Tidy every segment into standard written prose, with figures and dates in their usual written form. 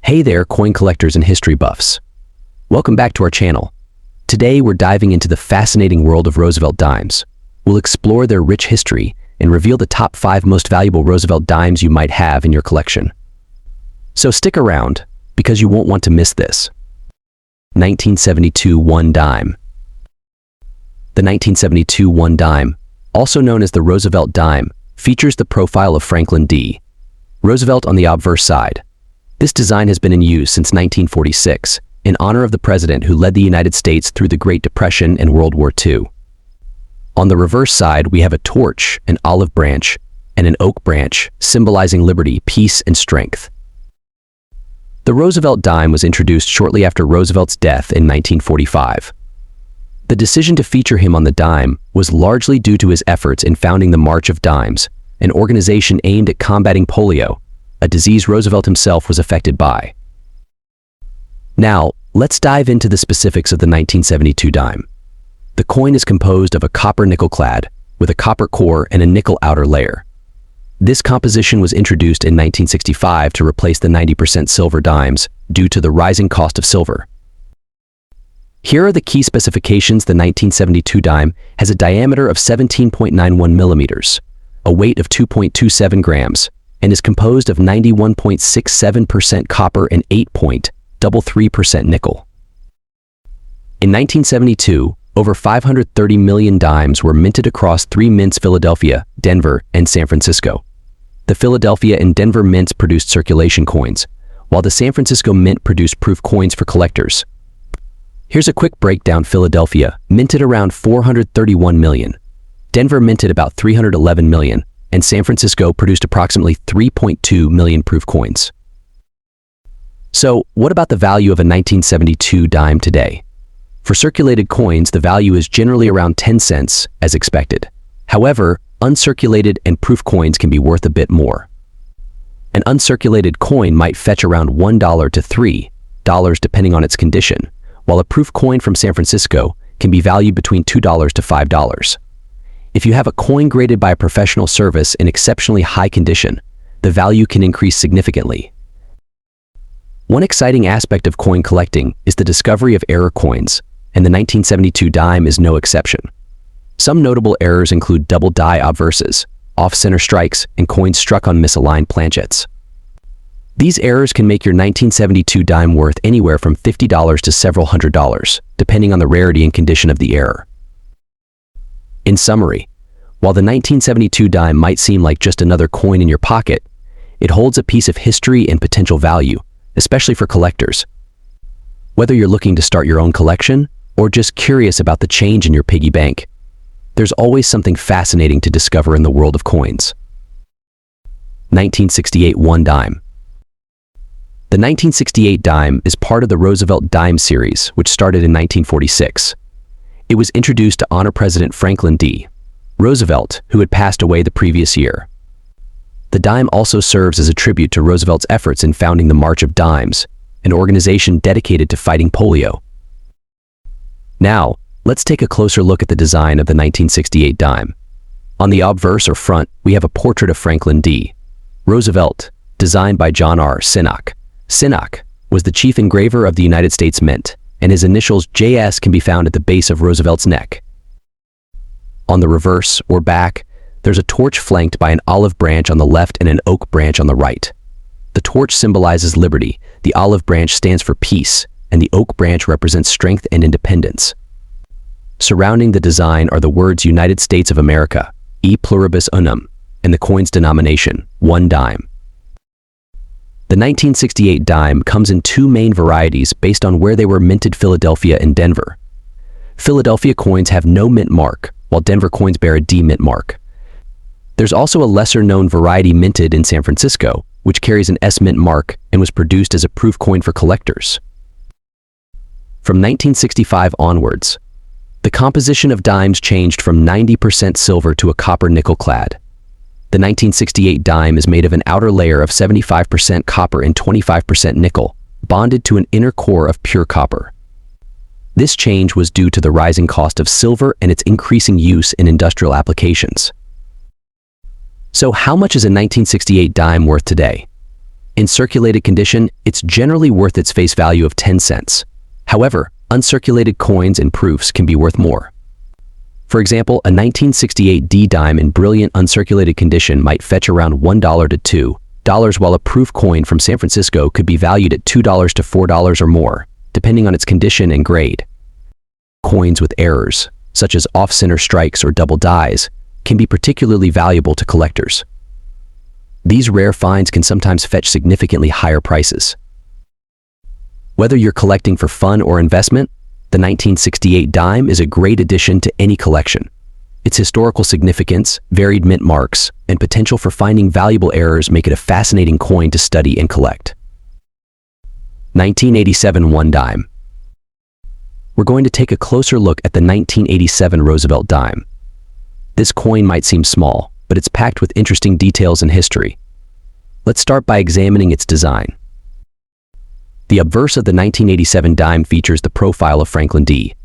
Hey there, coin collectors and history buffs. Welcome back to our channel. Today we're diving into the fascinating world of Roosevelt dimes. We'll explore their rich history and reveal the top 5 most valuable Roosevelt dimes you might have in your collection. So stick around, because you won't want to miss this. 1972 one dime. The 1972 one dime, also known as the Roosevelt dime, features the profile of Franklin D. Roosevelt on the obverse side. This design has been in use since 1946, in honor of the president who led the United States through the Great Depression and World War II. On the reverse side, we have a torch, an olive branch, and an oak branch, symbolizing liberty, peace, and strength. The Roosevelt dime was introduced shortly after Roosevelt's death in 1945. The decision to feature him on the dime was largely due to his efforts in founding the March of Dimes, an organization aimed at combating polio, a disease Roosevelt himself was affected by. Now, let's dive into the specifics of the 1972 dime. The coin is composed of a copper nickel clad, with a copper core and a nickel outer layer. This composition was introduced in 1965 to replace the 90% silver dimes due to the rising cost of silver. Here are the key specifications. The 1972 dime has a diameter of 17.91 millimeters, a weight of 2.27 grams, and is composed of 91.67% copper and 8.33% nickel. In 1972, over 530 million dimes were minted across 3 mints: Philadelphia, Denver, and San Francisco. The Philadelphia and Denver mints produced circulation coins, while the San Francisco mint produced proof coins for collectors. Here's a quick breakdown. Philadelphia minted around 431 million. Denver minted about 311 million. And San Francisco produced approximately 3.2 million proof coins. So, what about the value of a 1972 dime today? For circulated coins, the value is generally around 10 cents, as expected. However, uncirculated and proof coins can be worth a bit more. An uncirculated coin might fetch around $1 to $3 depending on its condition, while a proof coin from San Francisco can be valued between $2 to $5. If you have a coin graded by a professional service in exceptionally high condition, the value can increase significantly. One exciting aspect of coin collecting is the discovery of error coins, and the 1972 dime is no exception. Some notable errors include double die obverses, off-center strikes, and coins struck on misaligned planchets. These errors can make your 1972 dime worth anywhere from $50 to several $100s, depending on the rarity and condition of the error. In summary, while the 1972 dime might seem like just another coin in your pocket, it holds a piece of history and potential value, especially for collectors. Whether you're looking to start your own collection or just curious about the change in your piggy bank, there's always something fascinating to discover in the world of coins. 1968 one dime. The 1968 dime is part of the Roosevelt dime series, which started in 1946. It was introduced to honor President Franklin D. Roosevelt, who had passed away the previous year. The dime also serves as a tribute to Roosevelt's efforts in founding the March of Dimes, an organization dedicated to fighting polio. Now, let's take a closer look at the design of the 1968 dime. On the obverse or front, we have a portrait of Franklin D. Roosevelt, designed by John R. Sinnock. Sinnock was the chief engraver of the United States Mint, and his initials JS can be found at the base of Roosevelt's neck. On the reverse, or back, there's a torch flanked by an olive branch on the left and an oak branch on the right. The torch symbolizes liberty, the olive branch stands for peace, and the oak branch represents strength and independence. Surrounding the design are the words United States of America, e pluribus unum, and the coin's denomination, one dime. The 1968 dime comes in 2 main varieties based on where they were minted: Philadelphia and Denver. Philadelphia coins have no mint mark, while Denver coins bear a D mint mark. There's also a lesser-known variety minted in San Francisco, which carries an S mint mark and was produced as a proof coin for collectors. From 1965 onwards, the composition of dimes changed from 90% silver to a copper nickel clad. The 1968 dime is made of an outer layer of 75% copper and 25% nickel, bonded to an inner core of pure copper. This change was due to the rising cost of silver and its increasing use in industrial applications. So how much is a 1968 dime worth today? In circulated condition, it's generally worth its face value of 10 cents. However, uncirculated coins and proofs can be worth more. For example, a 1968 D dime in brilliant uncirculated condition might fetch around $1 to $2, while a proof coin from San Francisco could be valued at $2 to $4 or more, depending on its condition and grade. Coins with errors, such as off-center strikes or double dies, can be particularly valuable to collectors. These rare finds can sometimes fetch significantly higher prices. Whether you're collecting for fun or investment, the 1968 dime is a great addition to any collection. Its historical significance, varied mint marks, and potential for finding valuable errors make it a fascinating coin to study and collect. 1987 1 dime. We're going to take a closer look at the 1987 Roosevelt dime. This coin might seem small, but it's packed with interesting details and history. Let's start by examining its design. The obverse of the 1987 dime features the profile of Franklin D.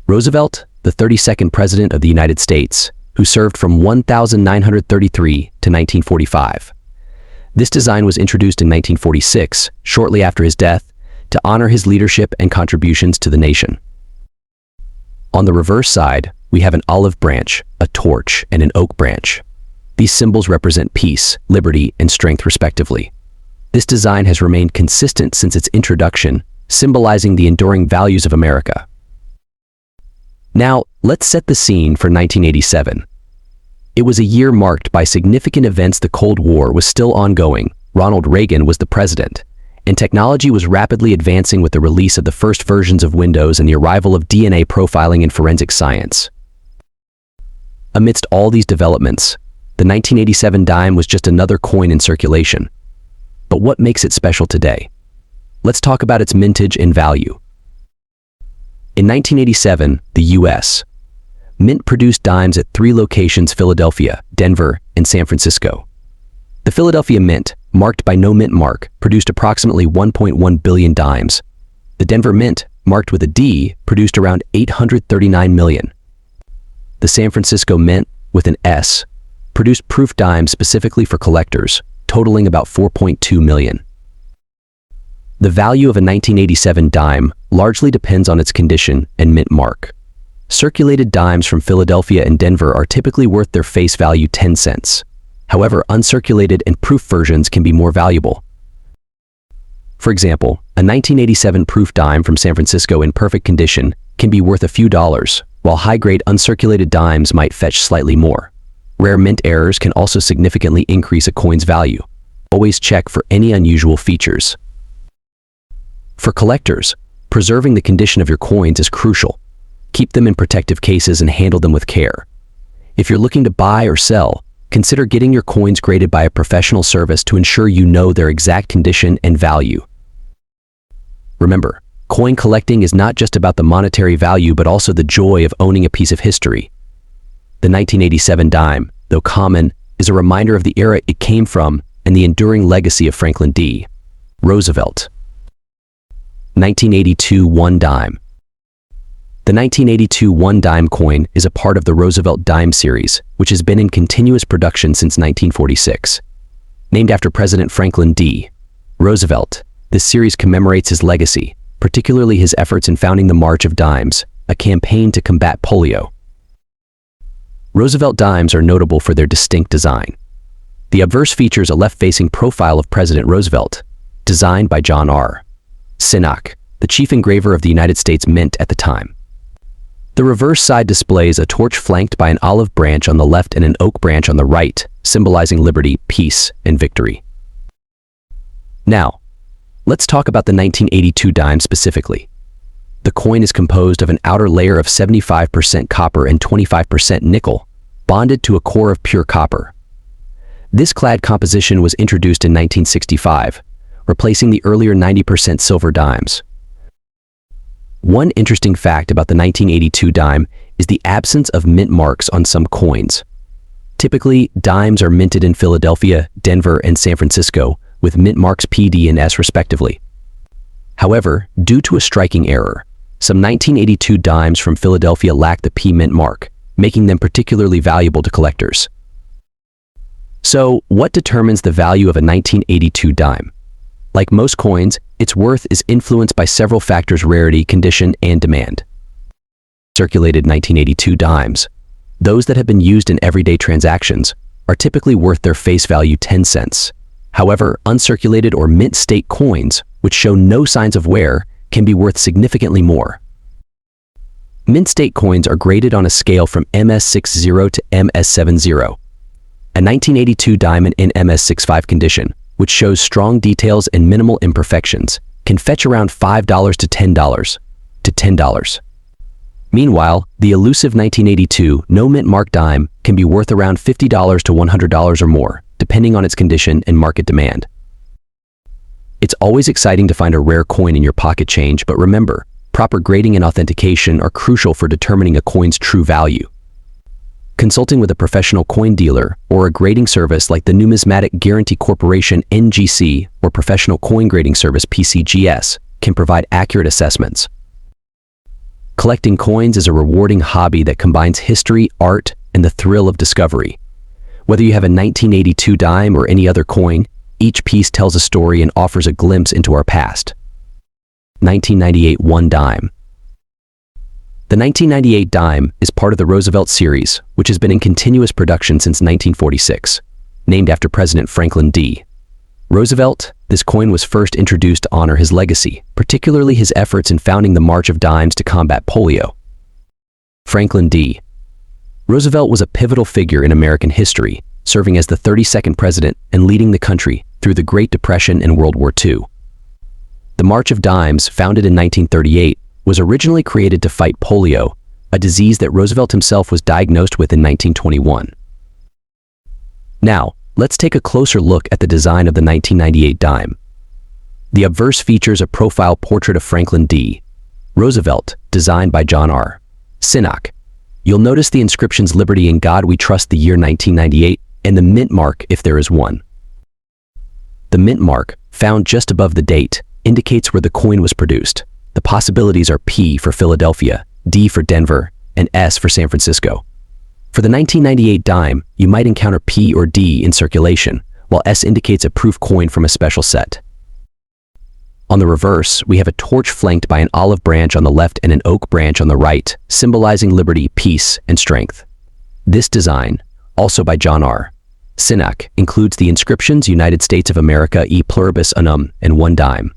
Roosevelt, the 32nd President of the United States, who served from 1933 to 1945. This design was introduced in 1946, shortly after his death, to honor his leadership and contributions to the nation. On the reverse side, we have an olive branch, a torch, and an oak branch. These symbols represent peace, liberty, and strength respectively. This design has remained consistent since its introduction, symbolizing the enduring values of America. Now, let's set the scene for 1987. It was a year marked by significant events. The Cold War was still ongoing, Ronald Reagan was the president, and technology was rapidly advancing with the release of the first versions of Windows and the arrival of DNA profiling in forensic science. Amidst all these developments, the 1987 dime was just another coin in circulation. But what makes it special today? Let's talk about its mintage and value. In 1987, the U.S. Mint produced dimes at 3 locations: Philadelphia, Denver, and San Francisco. The Philadelphia Mint, marked by no mint mark, produced approximately 1.1 billion dimes. The Denver Mint, marked with a D, produced around 839 million. The San Francisco Mint, with an S, produced proof dimes specifically for collectors, totaling about 4.2 million. The value of a 1987 dime largely depends on its condition and mint mark. Circulated dimes from Philadelphia and Denver are typically worth their face value 10 cents. However, uncirculated and proof versions can be more valuable. For example, a 1987 proof dime from San Francisco in perfect condition can be worth a few dollars, while high-grade uncirculated dimes might fetch slightly more. Rare mint errors can also significantly increase a coin's value. Always check for any unusual features. For collectors, preserving the condition of your coins is crucial. Keep them in protective cases and handle them with care. If you're looking to buy or sell, consider getting your coins graded by a professional service to ensure you know their exact condition and value. Remember, coin collecting is not just about the monetary value but also the joy of owning a piece of history. The 1987 dime, though common, is a reminder of the era it came from and the enduring legacy of Franklin D. Roosevelt. 1982 1 dime. The 1982 1 dime coin is a part of the Roosevelt dime series, which has been in continuous production since 1946. Named after President Franklin D. Roosevelt, this series commemorates his legacy, particularly his efforts in founding the March of Dimes, a campaign to combat polio. Roosevelt dimes are notable for their distinct design. The obverse features a left-facing profile of President Roosevelt, designed by John R. Sinnock, the chief engraver of the United States Mint at the time. The reverse side displays a torch flanked by an olive branch on the left and an oak branch on the right, symbolizing liberty, peace, and victory. Now, let's talk about the 1982 dime specifically. The coin is composed of an outer layer of 75% copper and 25% nickel, bonded to a core of pure copper. This clad composition was introduced in 1965, replacing the earlier 90% silver dimes. One interesting fact about the 1982 dime is the absence of mint marks on some coins. Typically, dimes are minted in Philadelphia, Denver, and San Francisco, with mint marks P, D, and S respectively. However, due to a striking error, some 1982 dimes from Philadelphia lack the P mint mark, making them particularly valuable to collectors. So, what determines the value of a 1982 dime? Like most coins, its worth is influenced by several factors: rarity, condition, and demand. Circulated 1982 dimes. Those that have been used in everyday transactions are typically worth their face value 10 cents. However, uncirculated or mint state coins, which show no signs of wear, can be worth significantly more. Mint state coins are graded on a scale from MS60 to MS70. A 1982 diamond in MS65 condition, which shows strong details and minimal imperfections, can fetch around $5 to $10. Meanwhile, the elusive 1982 no mint mark dime can be worth around $50 to $100 or more, depending on its condition and market demand. It's always exciting to find a rare coin in your pocket change, but remember, proper grading and authentication are crucial for determining a coin's true value. Consulting with a professional coin dealer or a grading service like the Numismatic Guarantee Corporation (NGC) or Professional Coin Grading Service (PCGS) can provide accurate assessments. Collecting coins is a rewarding hobby that combines history, art, and the thrill of discovery. Whether you have a 1982 dime or any other coin, each piece tells a story and offers a glimpse into our past. 1998 1 dime. The 1998 dime is part of the Roosevelt series, which has been in continuous production since 1946. Named after President Franklin D. Roosevelt, this coin was first introduced to honor his legacy, particularly his efforts in founding the March of Dimes to combat polio. Franklin D. Roosevelt was a pivotal figure in American history, serving as the 32nd president and leading the country through the Great Depression and World War II. The March of Dimes, founded in 1938, was originally created to fight polio, a disease that Roosevelt himself was diagnosed with in 1921. Now, let's take a closer look at the design of the 1998 dime. The obverse features a profile portrait of Franklin D. Roosevelt, designed by John R. Sinnock. You'll notice the inscriptions "Liberty in God We Trust," the year 1998, and the mint mark, if there is one. The mint mark, found just above the date, indicates where the coin was produced. The possibilities are P for Philadelphia, D for Denver, and S for San Francisco. For the 1998 dime, you might encounter P or D in circulation, while S indicates a proof coin from a special set. On the reverse, we have a torch flanked by an olive branch on the left and an oak branch on the right, symbolizing liberty, peace, and strength. This design, also by John R. Sinnock, includes the inscriptions "United States of America e pluribus unum" and 1 dime.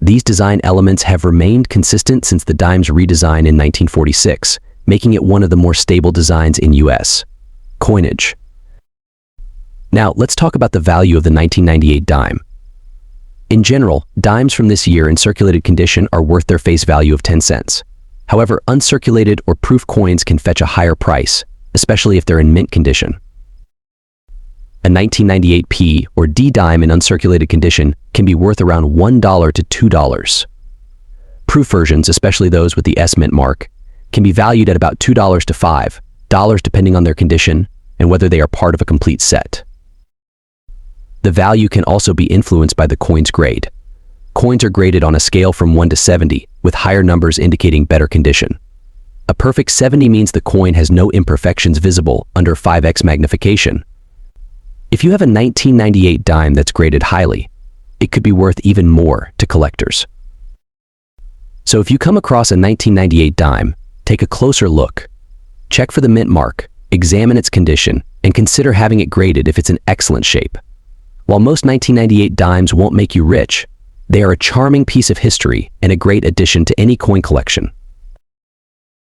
These design elements have remained consistent since the dime's redesign in 1946, making it one of the more stable designs in U.S. coinage. Now, let's talk about the value of the 1998 dime. In general, dimes from this year in circulated condition are worth their face value of 10 cents. However, uncirculated or proof coins can fetch a higher price, especially if they're in mint condition. A 1998 P or D dime in uncirculated condition can be worth around $1 to $2. Proof versions, especially those with the S mint mark, can be valued at about $2 to $5 depending on their condition and whether they are part of a complete set. The value can also be influenced by the coin's grade. Coins are graded on a scale from 1 to 70, with higher numbers indicating better condition. A perfect 70 means the coin has no imperfections visible under 5x magnification. If you have a 1998 dime that's graded highly, it could be worth even more to collectors. So if you come across a 1998 dime, take a closer look. Check for the mint mark, examine its condition, and consider having it graded if it's in excellent shape. While most 1998 dimes won't make you rich, they are a charming piece of history and a great addition to any coin collection.